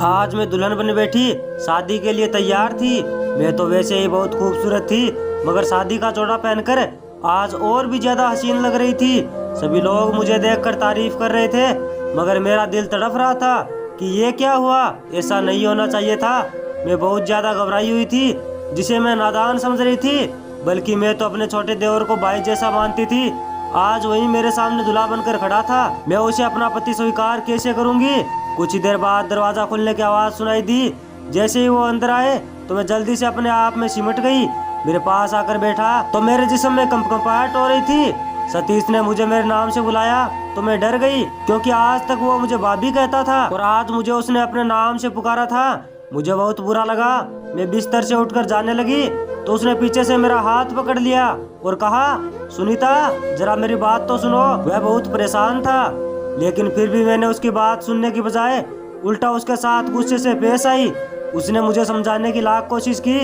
आज मैं दुल्हन बन बैठी, शादी के लिए तैयार थी। मैं तो वैसे ही बहुत खूबसूरत थी, मगर शादी का जोड़ा पहनकर आज और भी ज्यादा हसीन लग रही थी। सभी लोग मुझे देखकर तारीफ कर रहे थे, मगर मेरा दिल तड़प रहा था कि ये क्या हुआ, ऐसा नहीं होना चाहिए था। मैं बहुत ज्यादा घबराई हुई थी, जिसे मैं नादान समझ रही थी, बल्कि मैं तो अपने छोटे देवर को भाई जैसा मानती थी। आज वही मेरे सामने दूल्हा बनकर खड़ा था। मैं उसे अपना पति स्वीकार कैसे करूंगी। कुछ ही देर बाद दरवाजा खुलने की आवाज सुनाई दी। जैसे ही वो अंदर आए तो मैं जल्दी से अपने आप में सिमट गई। मेरे पास आकर बैठा तो मेरे जिस्म में कंपकंपाहट हो रही थी। सतीश ने मुझे मेरे नाम से बुलाया तो मैं डर गई, क्योंकि आज तक वो मुझे भाभी कहता था और आज मुझे उसने अपने नाम से पुकारा था। मुझे बहुत बुरा लगा। मैं बिस्तर से उठकर जाने लगी तो उसने पीछे से मेरा हाथ पकड़ लिया और कहा, सुनीता जरा मेरी बात तो सुनो। वह बहुत परेशान था, लेकिन फिर भी मैंने उसकी बात सुनने की बजाय उल्टा उसके साथ गुस्से से पेश आई। उसने मुझे समझाने की लाख कोशिश की,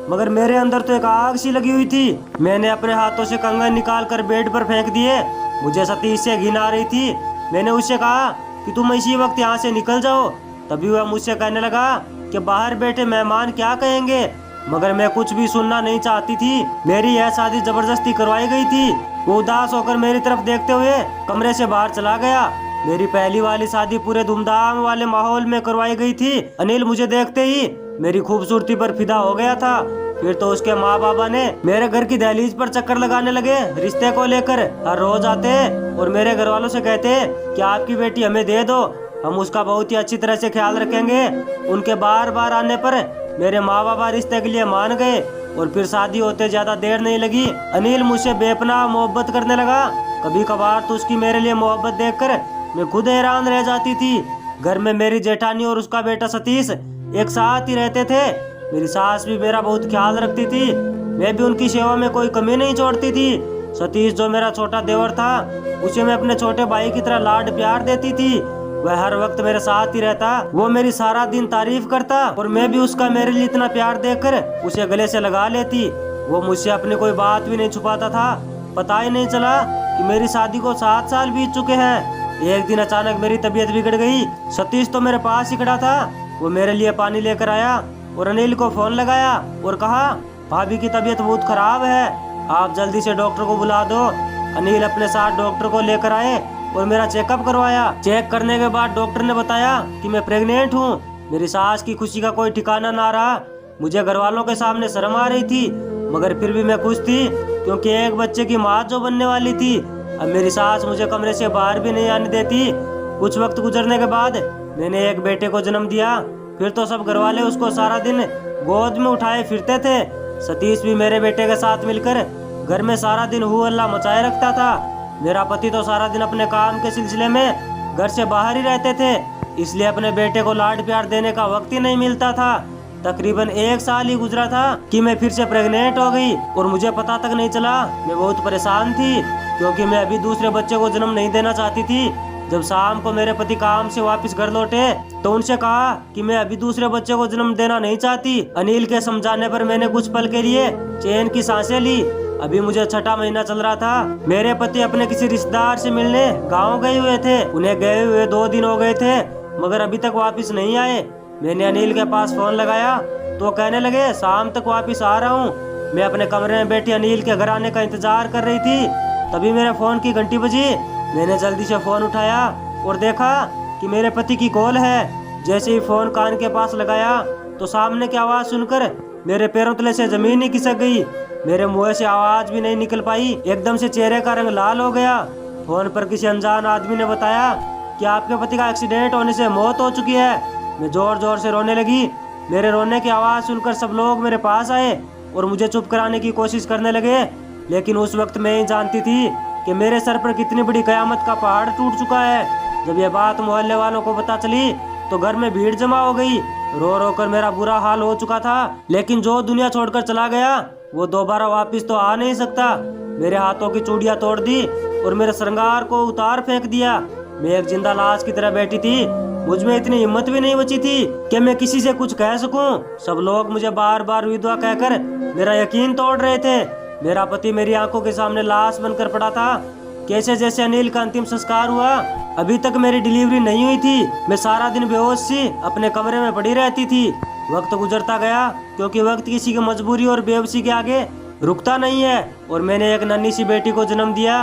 मगर मेरे अंदर तो एक आग सी लगी हुई थी। मैंने अपने हाथों से कंगन निकाल कर बेड पर फेंक दिए। मुझे सतीश से घिन आ रही थी। मैंने उससे कहा कि तुम इसी वक्त यहाँ से निकल जाओ। तभी वह मुझसे कहने लगा कि बाहर बैठे मेहमान क्या कहेंगे, मगर मैं कुछ भी सुनना नहीं चाहती थी। मेरी यह शादी जबरदस्ती करवाई गई थी। वो उदास होकर मेरी तरफ देखते हुए कमरे से बाहर चला गया। मेरी पहली वाली शादी पूरे धूमधाम वाले माहौल में करवाई गई थी। अनिल मुझे देखते ही मेरी खूबसूरती पर फिदा हो गया था। फिर तो उसके माँ बाबा ने मेरे घर की दहलीज पर चक्कर लगाने लगे। रिश्ते को लेकर हर रोज आते और मेरे घर वालों से कहते कि आपकी बेटी हमें दे दो, हम उसका बहुत ही अच्छी तरह से ख्याल रखेंगे। उनके बार बार आने पर मेरे माँ बाबा रिश्ते के लिए मान गए और फिर शादी होते ज्यादा देर नहीं लगी। अनिल मुझसे बेपनाह मोहब्बत करने लगा। कभी कभार तो उसकी मेरे लिए मोहब्बत देखकर मैं खुद हैरान रह जाती थी। घर में मेरी जेठानी और उसका बेटा सतीश एक साथ ही रहते थे। मेरी सास भी मेरा बहुत ख्याल रखती थी। मैं भी उनकी सेवा में कोई कमी नहीं छोड़ती थी। सतीश जो मेरा छोटा देवर था, उसे मैं अपने छोटे भाई की तरह लाड प्यार देती थी। वह हर वक्त मेरे साथ ही रहता। वो मेरी सारा दिन तारीफ करता और मैं भी उसका मेरे लिए इतना प्यार देकर उसे गले से लगा लेती। वो मुझसे अपनी कोई बात भी नहीं छुपाता था। पता ही नहीं चला कि मेरी शादी को 7 साल बीत चुके हैं। एक दिन अचानक मेरी तबीयत बिगड़ गई। सतीश तो मेरे पास ही खड़ा था। वो मेरे लिए पानी लेकर आया और अनिल को फोन लगाया और कहा, भाभी की तबीयत बहुत खराब है, आप जल्दी से डॉक्टर को बुला दो। अनिल अपने साथ डॉक्टर को लेकर आए और मेरा चेकअप करवाया। चेक करने के बाद डॉक्टर ने बताया कि मैं प्रेग्नेंट हूँ। मेरी सास की खुशी का कोई ठिकाना ना रहा। मुझे घर वालों के सामने शर्म आ रही थी, मगर फिर भी मैं खुश थी, क्योंकि एक बच्चे की माँ जो बनने वाली थी। अब मेरी सास मुझे कमरे से बाहर भी नहीं आने देती। कुछ वक्त गुजरने के बाद मैंने एक बेटे को जन्म दिया। फिर तो सब घर वाले उसको सारा दिन गोद में उठाए फिरते थे। सतीश भी मेरे बेटे के साथ मिलकर घर में सारा दिन हू हल्ला मचाए रखता था। मेरा पति तो सारा दिन अपने काम के सिलसिले में घर से बाहर ही रहते थे, इसलिए अपने बेटे को लाड प्यार देने का वक्त ही नहीं मिलता था। तकरीबन 1 साल ही गुजरा था कि मैं फिर से प्रेग्नेंट हो गई और मुझे पता तक नहीं चला। मैं बहुत परेशान थी, क्योंकि मैं अभी दूसरे बच्चे को जन्म नहीं देना चाहती थी। जब शाम को मेरे पति काम से वापस घर लौटे तो उनसे कहा कि मैं अभी दूसरे बच्चे को जन्म देना नहीं चाहती। अनिल के समझाने पर मैंने कुछ पल के लिए चैन की सांसें ली। अभी मुझे 6ठा महीना चल रहा था। मेरे पति अपने किसी रिश्तेदार से मिलने गांव गए हुए थे। उन्हें गए हुए 2 दिन हो गए थे, मगर अभी तक वापस नहीं आए। मैंने अनिल के पास फोन लगाया तो कहने लगे शाम तक वापस आ रहा हूँ। मैं अपने कमरे में बैठी अनिल के घर आने का इंतजार कर रही थी। तभी मेरे फोन की घंटी बजी। मैंने जल्दी से फोन उठाया और देखा कि मेरे पति की कॉल है। जैसे ही फोन कान के पास लगाया तो सामने की आवाज सुनकर मेरे पैरों तले से जमीन ही खिसक गई। मेरे मुंह से आवाज भी नहीं निकल पाई। एकदम से चेहरे का रंग लाल हो गया। फोन पर किसी अनजान आदमी ने बताया कि आपके पति का एक्सीडेंट होने से मौत हो चुकी है। मैं जोर जोर से रोने लगी। मेरे रोने की आवाज सुनकर सब लोग मेरे पास आए और मुझे चुप कराने की कोशिश करने लगे, लेकिन उस वक्त मैं ही जानती थी कि मेरे सर पर कितनी बड़ी कयामत का पहाड़ टूट चुका है। जब ये बात मोहल्ले वालों को पता चली तो घर में भीड़ जमा हो गई। रो रो कर मेरा बुरा हाल हो चुका था, लेकिन जो दुनिया छोड़कर चला गया वो दोबारा वापस तो आ नहीं सकता। मेरे हाथों की चूड़ियां तोड़ दी और मेरे श्रृंगार को उतार फेंक दिया। मैं एक जिंदा लाश की तरह बैठी थी। मुझ में इतनी हिम्मत भी नहीं बची थी कि मैं किसी से कुछ कह सकूं। सब लोग मुझे बार बार विधवा कहकर मेरा यकीन तोड़ रहे थे। मेरा पति मेरी आंखों के सामने लाश बनकर पड़ा था। कैसे जैसे अनिल का अंतिम संस्कार हुआ। अभी तक मेरी डिलीवरी नहीं हुई थी। मैं सारा दिन बेहोश सी अपने कमरे में पड़ी रहती थी। वक्त गुजरता गया, क्योंकि वक्त किसी की मजबूरी और बेबसी के आगे रुकता नहीं है। और मैंने एक नन्ही सी बेटी को जन्म दिया।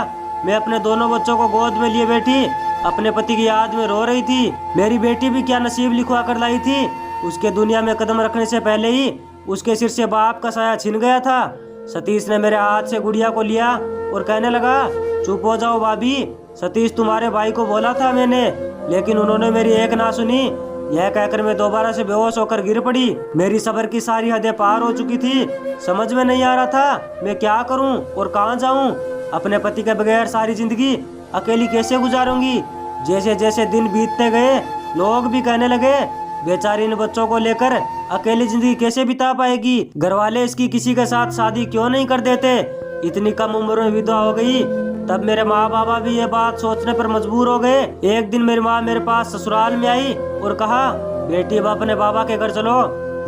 मैं अपने दोनों बच्चों को गोद में लिए बैठी अपने पति की याद में रो रही थी। मेरी बेटी भी क्या नसीब लिखवा कर लाई थी। उसके दुनिया में कदम रखने से पहले ही उसके सिर से बाप का साया छिन गया था। सतीश ने मेरे हाथ से गुड़िया को लिया और कहने लगा, चुप हो जाओ भाभी, सतीश तुम्हारे भाई को बोला था मैंने, लेकिन उन्होंने मेरी एक ना सुनी। यह कहकर मैं दोबारा से बेहोश होकर गिर पड़ी। मेरी सब्र की सारी हदें पार हो चुकी थी। समझ में नहीं आ रहा था मैं क्या करूं और कहां जाऊं। अपने पति के बगैर सारी जिंदगी अकेली कैसे गुजारूंगी। जैसे जैसे दिन बीतते गए लोग भी कहने लगे, बेचारी इन बच्चों को लेकर अकेली जिंदगी कैसे बिता पाएगी। घर वाले इसकी किसी के साथ शादी क्यों नहीं कर देते। इतनी कम उम्र में विधवा हो गई। तब मेरे माँ बाबा भी ये बात सोचने पर मजबूर हो गए। एक दिन मेरी माँ मेरे पास ससुराल में आई और कहा, बेटी अब अपने बाबा के घर चलो,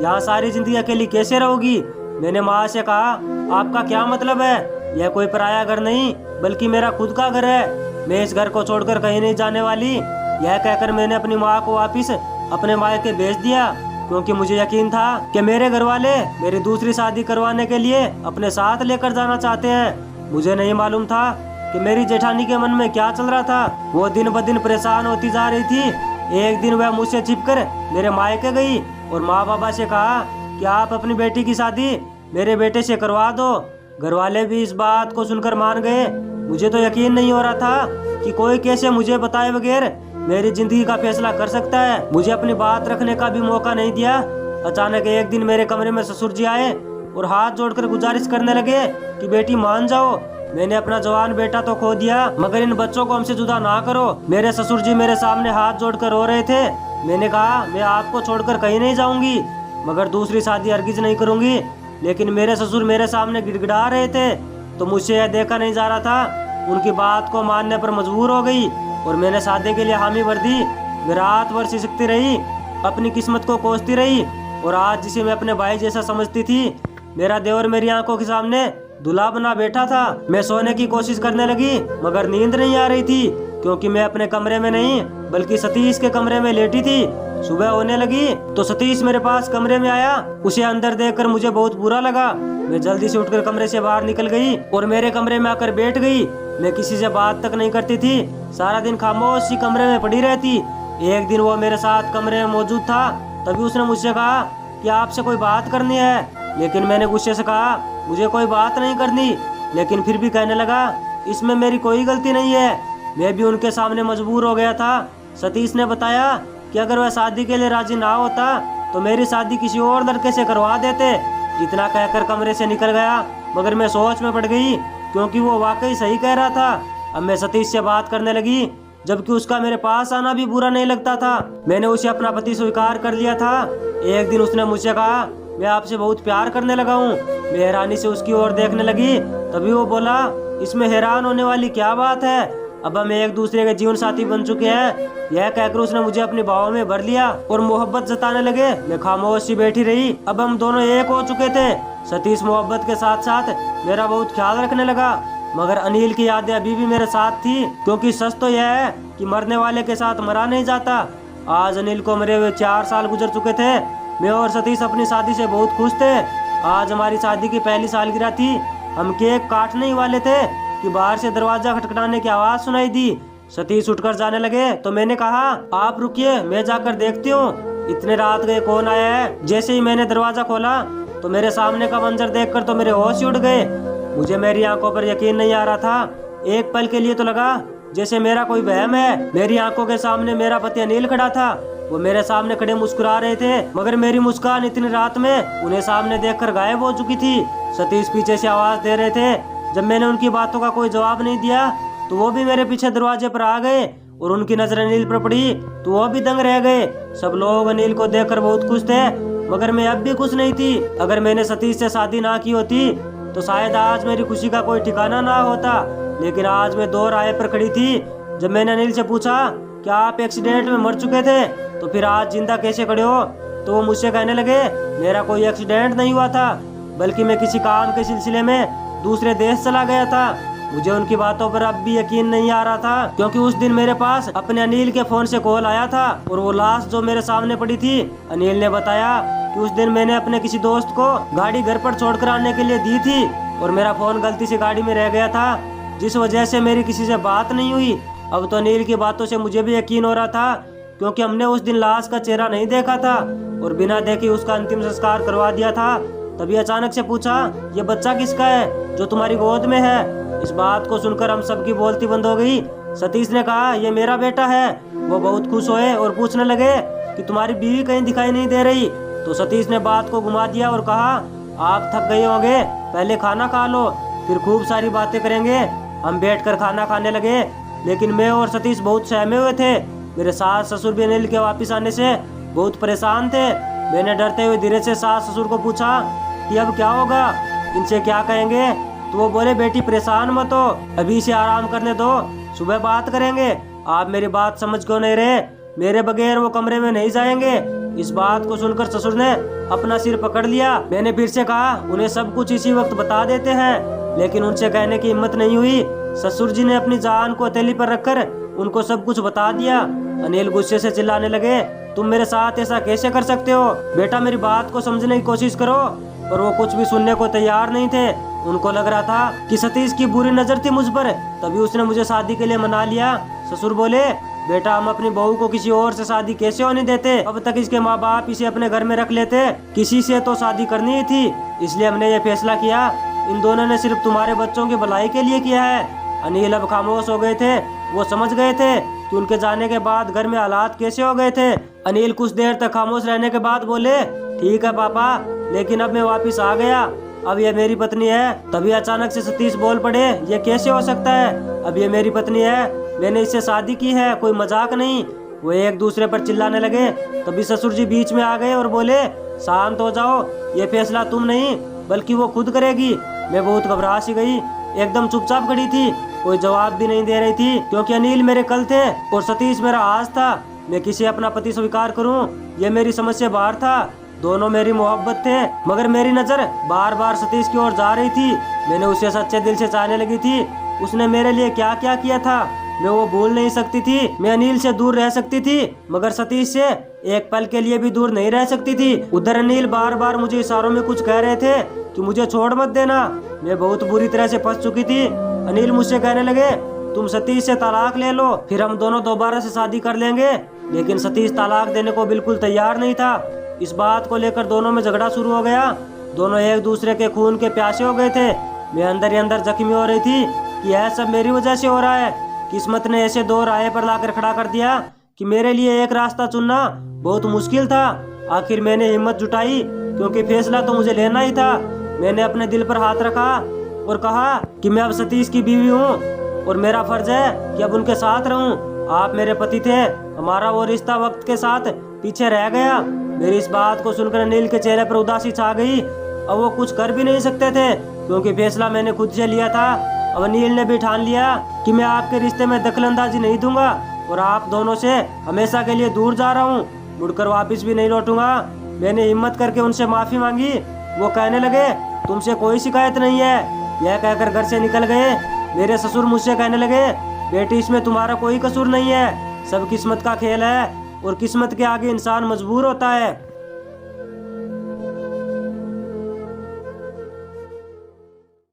यहाँ सारी जिंदगी अकेली कैसे रहोगी। मैंने माँ से कहा, आपका क्या मतलब है। यह कोई पराया घर नहीं बल्कि मेरा खुद का घर है। मैं इस घर को छोड़कर कहीं नहीं जाने वाली। यह कहकर मैंने अपनी माँ को वापिस अपने मायके भेज दिया, क्योंकि मुझे यकीन था कि मेरे घर वाले मेरी दूसरी शादी करवाने के लिए अपने साथ लेकर जाना चाहते हैं। मुझे नहीं मालूम था कि मेरी जेठानी के मन में क्या चल रहा था। वो दिन ब दिन परेशान होती जा रही थी। एक दिन वह मुझसे छिपकर मेरे मायके गई और माँ बाबा से कहा कि आप अपनी बेटी की शादी मेरे बेटे से करवा दो। घर वाले भी इस बात को सुनकर मान गए। मुझे तो यकीन नहीं हो रहा था कि कोई कैसे मुझे बताए बगैर मेरी जिंदगी का फैसला कर सकता है। मुझे अपनी बात रखने का भी मौका नहीं दिया। अचानक एक दिन मेरे कमरे में ससुर जी आए और हाथ जोड़कर गुजारिश करने लगे कि बेटी मान जाओ। मैंने अपना जवान बेटा तो खो दिया, मगर इन बच्चों को हमसे जुदा ना करो। मेरे ससुर जी मेरे सामने हाथ जोड़कर रो रहे थे। मैंने कहा, मैं आपको छोड़कर कहीं नहीं जाऊंगी, मगर दूसरी शादी हरगिज नहीं करूंगी। लेकिन मेरे ससुर मेरे सामने गिड़गिड़ा रहे थे, तो मुझसे यह देखा नहीं जा रहा था। उनकी बात को मानने पर मजबूर हो गई और मैंने शादी के लिए हामी भर दी। मैं रात भर सिसकती रही, अपनी किस्मत को कोसती रही। और आज जिसे मैं अपने भाई जैसा समझती थी, मेरा देवर मेरी आंखों के सामने दूल्हा बना बैठा था। मैं सोने की कोशिश करने लगी, मगर नींद नहीं आ रही थी, क्योंकि मैं अपने कमरे में नहीं बल्कि सतीश के कमरे में लेटी थी। सुबह होने लगी तो सतीश मेरे पास कमरे में आया। उसे अंदर देखकर मुझे बहुत बुरा लगा। मैं जल्दी से उठकर कमरे से बाहर निकल गई और मेरे कमरे में आकर बैठ गई। मैं किसी से बात तक नहीं करती थी, सारा दिन खामोश सी कमरे में पड़ी रहती। एक दिन वो मेरे साथ कमरे में मौजूद था। तभी उसने मुझसे कहा कि आपसे कोई बात करनी है। लेकिन मैंने गुस्से से कहा, मुझे कोई बात नहीं करनी। लेकिन फिर भी कहने लगा, इसमें मेरी कोई गलती नहीं है। मैं भी उनके सामने मजबूर हो गया था। सतीश ने बताया कि अगर वह शादी के लिए राजी ना होता तो मेरी शादी किसी और लड़के से करवा देते। इतना कहकर कमरे से निकल गया, मगर मैं सोच में पड़ गई, क्योंकि वो वाकई सही कह रहा था। अब मैं सतीश से बात करने लगी, जबकि उसका मेरे पास आना भी बुरा नहीं लगता था। मैंने उसे अपना पति स्वीकार कर लिया था। एक दिन उसने मुझसे कहा, मैं आपसे बहुत प्यार करने लगा हूँ। मैं हैरानी से उसकी ओर देखने लगी। तभी वो बोला, इसमें हैरान होने वाली क्या बात है, अब हम एक दूसरे के जीवन साथी बन चुके हैं। यह कहकर उसने मुझे अपनी बाहों में भर लिया और मोहब्बत जताने लगे। मैं खामोश सी बैठी रही। अब हम दोनों एक हो चुके थे। सतीश मोहब्बत के साथ साथ मेरा बहुत ख्याल रखने लगा, मगर अनिल की यादें अभी भी मेरे साथ थी, क्योंकि सच तो यह है कि मरने वाले के साथ मरा नहीं जाता। आज अनिल को मरे हुए 4 साल गुजर चुके थे। मैं और सतीश अपनी शादी से बहुत खुश थे। आज हमारी शादी की पहली सालगिरह थी। हम केक काटने ही वाले थे कि बाहर से दरवाजा खटखटाने की आवाज सुनाई दी। सतीश उठकर जाने लगे तो मैंने कहा, आप रुकिए, मैं जाकर देखती हूँ। इतने रात गए कौन आया है। जैसे ही मैंने दरवाजा खोला तो मेरे सामने का मंजर देखकर तो मेरे होश ही उड़ गए। मुझे मेरी आंखों पर यकीन नहीं आ रहा था। एक पल के लिए तो लगा जैसे मेरा कोई वहम है। मेरी आंखों के सामने मेरा पति अनिल खड़ा था। वो मेरे सामने खड़े मुस्कुरा रहे थे, मगर मेरी मुस्कान इतनी रात में उन्हें सामने देखकर गायब हो चुकी थी। सतीश पीछे से आवाज दे रहे थे। जब मैंने उनकी बातों का कोई जवाब नहीं दिया तो वो भी मेरे पीछे दरवाजे पर आ गए और उनकी नजर अनिल पर पड़ी तो वो भी दंग रह गए। सब लोग अनिल को देखकर बहुत खुश थे, मगर मैं अब भी खुश नहीं थी। अगर मैंने सतीश से शादी ना की होती तो शायद आज मेरी खुशी का कोई ठिकाना ना होता। लेकिन आज मैं दो राय पर खड़ी थी। जब मैंने अनिल से पूछा, क्या आप एक्सीडेंट में मर चुके थे, तो फिर आज जिंदा कैसे खड़े हो, तो वो मुझसे कहने लगे, मेरा कोई एक्सीडेंट नहीं हुआ था, बल्कि मैं किसी काम के सिलसिले में दूसरे देश चला गया था। मुझे उनकी बातों पर अब भी यकीन नहीं आ रहा था, क्योंकि उस दिन मेरे पास अपने अनिल के फोन से कॉल आया था और वो लाश जो मेरे सामने पड़ी थी, अनिल ने बताया कि उस दिन मैंने अपने किसी दोस्त को गाड़ी घर पर छोड़कर आने के लिए दी थी और मेरा फोन गलती से गाड़ी में रह गया था, जिस वजह से मेरी किसी से बात नहीं हुई। अब तो अनिल की बातों से मुझे भी यकीन हो रहा था, क्योंकि हमने उस दिन लाश का चेहरा नहीं देखा था और बिना देखे उसका अंतिम संस्कार करवा दिया था। तभी अचानक से पूछा, ये बच्चा किसका है जो तुम्हारी गोद में है? इस बात को सुनकर हम सबकी बोलती बंद हो गई। सतीश ने कहा, ये मेरा बेटा है। वो बहुत खुश हुए और पूछने लगे कि तुम्हारी बीवी कहीं दिखाई नहीं दे रही। तो सतीश ने बात को घुमा दिया और कहा, आप थक गए होंगे, पहले खाना खा लो, फिर खूब सारी बातें करेंगे। हम बैठकर खाना खाने लगे, लेकिन मैं और सतीश बहुत सहमे हुए थे। मेरे सास ससुर भी अनिल के वापस आने से बहुत परेशान थे। मैंने डरते हुए धीरे से सास ससुर को पूछा कि अब क्या होगा, इनसे क्या कहेंगे? तो वो बोले, बेटी परेशान मत हो, अभी से आराम करने दो, सुबह बात करेंगे। आप मेरी बात समझ क्यों नहीं रहे? मेरे बगैर वो कमरे में नहीं जाएंगे। इस बात को सुनकर ससुर ने अपना सिर पकड़ लिया। मैंने फिर से कहा, उन्हें सब कुछ इसी वक्त बता देते हैं, लेकिन उनसे कहने की हिम्मत नहीं हुई। ससुर जी ने अपनी जान को हथेली पर रखकर उनको सब कुछ बता दिया। अनिल गुस्से से चिल्लाने लगे, तुम मेरे साथ ऐसा कैसे कर सकते हो? बेटा मेरी बात को समझने की कोशिश करो। पर वो कुछ भी सुनने को तैयार नहीं थे। उनको लग रहा था कि सतीश की बुरी नजर थी मुझ पर, तभी उसने मुझे शादी के लिए मना लिया। ससुर बोले, बेटा हम अपनी बहू को किसी और से शादी कैसे होने देते? अब तक इसके माँ बाप इसे अपने घर में रख लेते, किसी से तो शादी करनी ही थी, इसलिए हमने ये फैसला किया। इन दोनों ने सिर्फ तुम्हारे बच्चों की भलाई के लिए किया है। अनिल अब खामोश हो गए थे। वो समझ गए थे कि उनके जाने के बाद घर में हालात कैसे हो गए थे। अनिल कुछ देर तक खामोश रहने के बाद बोले, ठीक है पापा, लेकिन अब मैं वापिस आ गया, अब ये मेरी पत्नी है। तभी अचानक से सतीश बोल पड़े, ये कैसे हो सकता है? अब ये मेरी पत्नी है, मैंने इससे शादी की है, कोई मजाक नहीं। वो एक दूसरे पर चिल्लाने लगे। तभी ससुर जी बीच में आ गए और बोले, शांत हो जाओ, ये फैसला तुम नहीं बल्कि वो खुद करेगी। मैं बहुत घबरा सी गई, एकदम चुपचाप खड़ी थी, कोई जवाब भी नहीं दे रही थी, क्योंकि अनिल मेरे कल थे और सतीश मेरा आज था। मैं किसे अपना पति स्वीकार करूं, ये मेरी समझ से बाहर था। दोनों मेरी मोहब्बत थे, मगर मेरी नजर बार बार सतीश की ओर जा रही थी। मैंने उसे सच्चे दिल से चाहने लगी थी। उसने मेरे लिए क्या क्या किया था मैं वो भूल नहीं सकती थी। मैं अनिल से दूर रह सकती थी, मगर सतीश से एक पल के लिए भी दूर नहीं रह सकती थी। उधर अनिल बार बार मुझे इशारों में कुछ कह रहे थे कि मुझे छोड़ मत देना। मैं बहुत बुरी तरह से फंस चुकी थी। अनिल मुझसे कहने लगे, तुम सतीश से तलाक ले लो, फिर हम दोनों दोबारा से शादी कर लेंगे। लेकिन सतीश तलाक देने को बिल्कुल तैयार नहीं था। इस बात को लेकर दोनों में झगड़ा शुरू हो गया। दोनों एक दूसरे के खून के प्यासे हो गए थे। मैं अंदर ही अंदर जख्मी हो रही थी कि यह सब मेरी वजह से हो रहा है। किस्मत ने ऐसे दो राह पर लाकर खड़ा कर दिया कि मेरे लिए एक रास्ता चुनना बहुत मुश्किल था। आखिर मैंने हिम्मत जुटाई, क्योंकि फैसला तो मुझे लेना ही था। मैंने अपने दिल पर हाथ रखा और कहा कि मैं अब सतीश की बीवी हूँ और मेरा फर्ज है कि अब उनके साथ रहूं। आप मेरे पति थे, हमारा वो रिश्ता वक्त के साथ पीछे रह गया। मेरी इस बात को सुनकर अनिल के चेहरे पर उदासी छा गई। अब वो कुछ कर भी नहीं सकते थे, क्योंकि फैसला मैंने खुद से लिया था। अब अनिल ने भी ठान लिया कि मैं आपके रिश्ते में दखलंदाजी नहीं दूंगा और आप दोनों से हमेशा के लिए दूर जा रहा हूँ, मुड़कर वापस भी नहीं लौटूंगा। मैंने हिम्मत करके उनसे माफी मांगी। वो कहने लगे, तुमसे कोई शिकायत नहीं है। यह कहकर घर से निकल गए। मेरे ससुर मुझसे कहने लगे, बेटी इसमें तुम्हारा कोई कसूर नहीं है, सब किस्मत का खेल है और किस्मत के आगे इंसान मजबूर होता है।